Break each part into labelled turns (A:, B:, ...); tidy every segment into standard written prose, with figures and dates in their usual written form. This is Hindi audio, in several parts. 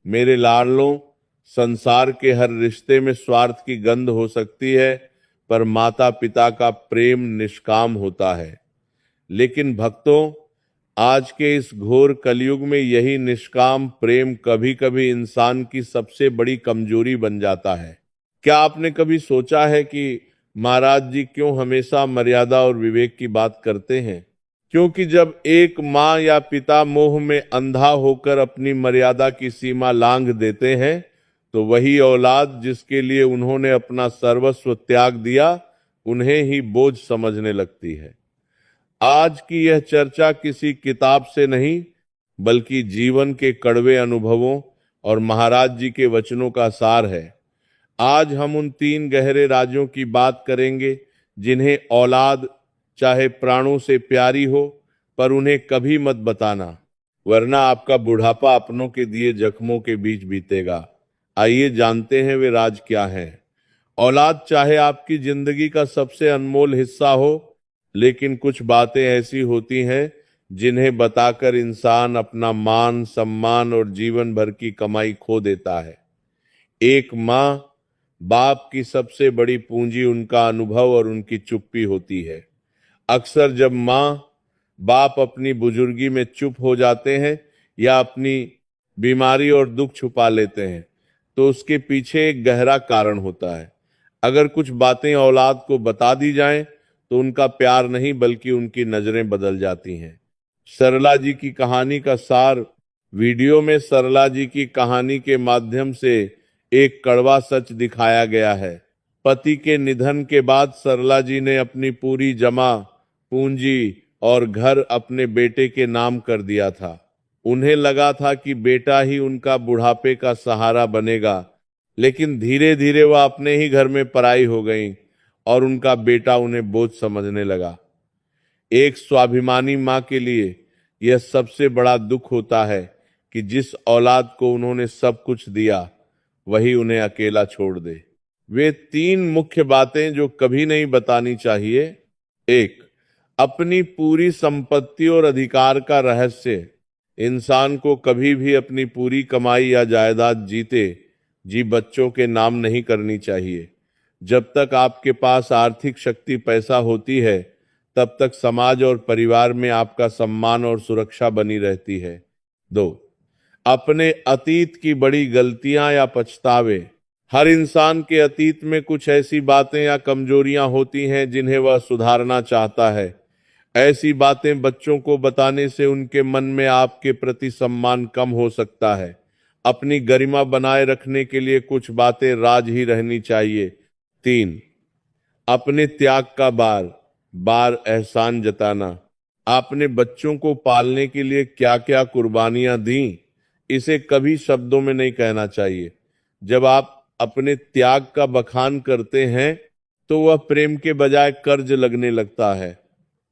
A: मेरे लाडलों, संसार के हर रिश्ते में स्वार्थ की गंध हो सकती है, पर माता पिता का प्रेम निष्काम होता है। लेकिन भक्तों, आज के इस घोर कलयुग में यही निष्काम प्रेम कभी कभी इंसान की सबसे बड़ी कमजोरी बन जाता है। क्या आपने कभी सोचा है कि महाराज जी क्यों हमेशा मर्यादा और विवेक की बात करते हैं? क्योंकि जब एक माँ या पिता मोह में अंधा होकर अपनी मर्यादा की सीमा लांघ देते हैं, तो वही औलाद जिसके लिए उन्होंने अपना सर्वस्व त्याग दिया, उन्हें ही बोझ समझने लगती है। आज की यह चर्चा किसी किताब से नहीं, बल्कि जीवन के कड़वे अनुभवों और महाराज जी के वचनों का सार है। आज हम उन तीन गहरे राजों की बात करेंगे जिन्हें औलाद चाहे प्राणों से प्यारी हो, पर उन्हें कभी मत बताना, वरना आपका बुढ़ापा अपनों के दिए जख्मों के बीच बीतेगा। आइए जानते हैं वे राज क्या हैं। औलाद चाहे आपकी जिंदगी का सबसे अनमोल हिस्सा हो, लेकिन कुछ बातें ऐसी होती हैं जिन्हें बताकर इंसान अपना मान, सम्मान और जीवन भर की कमाई खो देता है। एक माँ बाप की सबसे बड़ी पूंजी उनका अनुभव और उनकी चुप्पी होती है। अक्सर जब माँ बाप अपनी बुजुर्गी में चुप हो जाते हैं या अपनी बीमारी और दुख छुपा लेते हैं, तो उसके पीछे एक गहरा कारण होता है। अगर कुछ बातें औलाद को बता दी जाएं, तो उनका प्यार नहीं बल्कि उनकी नजरें बदल जाती हैं। सरला जी की कहानी का सार वीडियो में सरला जी की कहानी के माध्यम से एक कड़वा सच दिखाया गया है। पति के निधन के बाद सरला जी ने अपनी पूरी जमा पूंजी और घर अपने बेटे के नाम कर दिया था। उन्हें लगा था कि बेटा ही उनका बुढ़ापे का सहारा बनेगा, लेकिन धीरे धीरे वह अपने ही घर में पराई हो गईं और उनका बेटा उन्हें बोझ समझने लगा। एक स्वाभिमानी माँ के लिए यह सबसे बड़ा दुख होता है कि जिस औलाद को उन्होंने सब कुछ दिया, वही उन्हें अकेला छोड़ दे। वे तीन मुख्य बातें जो कभी नहीं बतानी चाहिए। एक, अपनी पूरी संपत्ति और अधिकार का रहस्य। इंसान को कभी भी अपनी पूरी कमाई या जायदाद जीते जी बच्चों के नाम नहीं करनी चाहिए। जब तक आपके पास आर्थिक शक्ति, पैसा होती है, तब तक समाज और परिवार में आपका सम्मान और सुरक्षा बनी रहती है। दो, अपने अतीत की बड़ी गलतियां या पछतावे। हर इंसान के अतीत में कुछ ऐसी बातें या कमजोरियां होती हैं जिन्हें वह सुधारना चाहता है। ऐसी बातें बच्चों को बताने से उनके मन में आपके प्रति सम्मान कम हो सकता है। अपनी गरिमा बनाए रखने के लिए कुछ बातें राज ही रहनी चाहिए। तीन, अपने त्याग का बार बार एहसान जताना। आपने बच्चों को पालने के लिए क्या क्या कुर्बानियां दी, इसे कभी शब्दों में नहीं कहना चाहिए। जब आप अपने त्याग का बखान करते हैं, तो वह प्रेम के बजाय कर्ज लगने लगता है।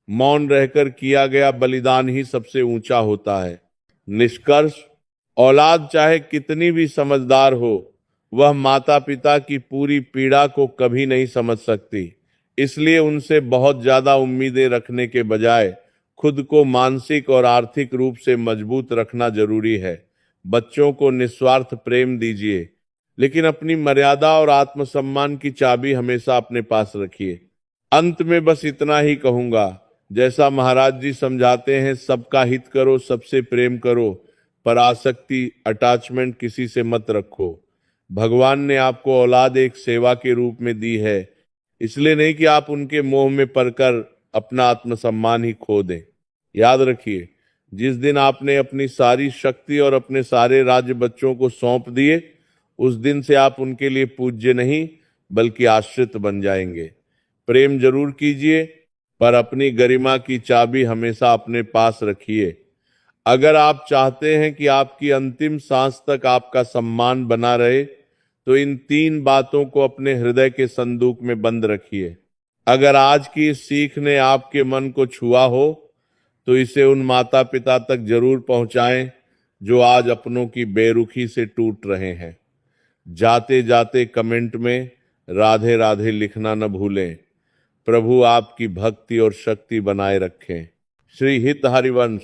A: मौन रहकर किया गया बलिदान ही सबसे ऊंचा होता है। निष्कर्ष, औलाद चाहे कितनी भी समझदार हो, वह माता पिता की पूरी पीड़ा को कभी नहीं समझ सकती। इसलिए उनसे बहुत ज्यादा उम्मीदें रखने के बजाय खुद को मानसिक और आर्थिक रूप से मजबूत रखना जरूरी है। बच्चों को निस्वार्थ प्रेम दीजिए, लेकिन अपनी मर्यादा और आत्मसम्मान की चाबी हमेशा अपने पास रखिए। अंत में बस इतना ही कहूंगा, जैसा महाराज जी समझाते हैं, सबका हित करो, सबसे प्रेम करो, पर आसक्ति, अटैचमेंट किसी से मत रखो। भगवान ने आपको औलाद एक सेवा के रूप में दी है, इसलिए नहीं कि आप उनके मोह में पड़कर अपना आत्मसम्मान ही खो दें। याद रखिए, जिस दिन आपने अपनी सारी शक्ति और अपने सारे राज्य बच्चों को सौंप दिए, उस दिन से आप उनके लिए पूज्य नहीं बल्कि आश्रित बन जाएंगे। प्रेम जरूर कीजिए, पर अपनी गरिमा की चाबी हमेशा अपने पास रखिए। अगर आप चाहते हैं कि आपकी अंतिम सांस तक आपका सम्मान बना रहे, तो इन तीन बातों को अपने हृदय के संदूक में बंद रखिए। अगर आज की इस सीख ने आपके मन को छुआ हो, तो इसे उन माता पिता तक जरूर पहुंचाएं जो आज अपनों की बेरुखी से टूट रहे हैं। जाते जाते कमेंट में राधे राधे लिखना न भूलें। प्रभु आपकी भक्ति और शक्ति बनाए रखें। श्री हित हरिवंश।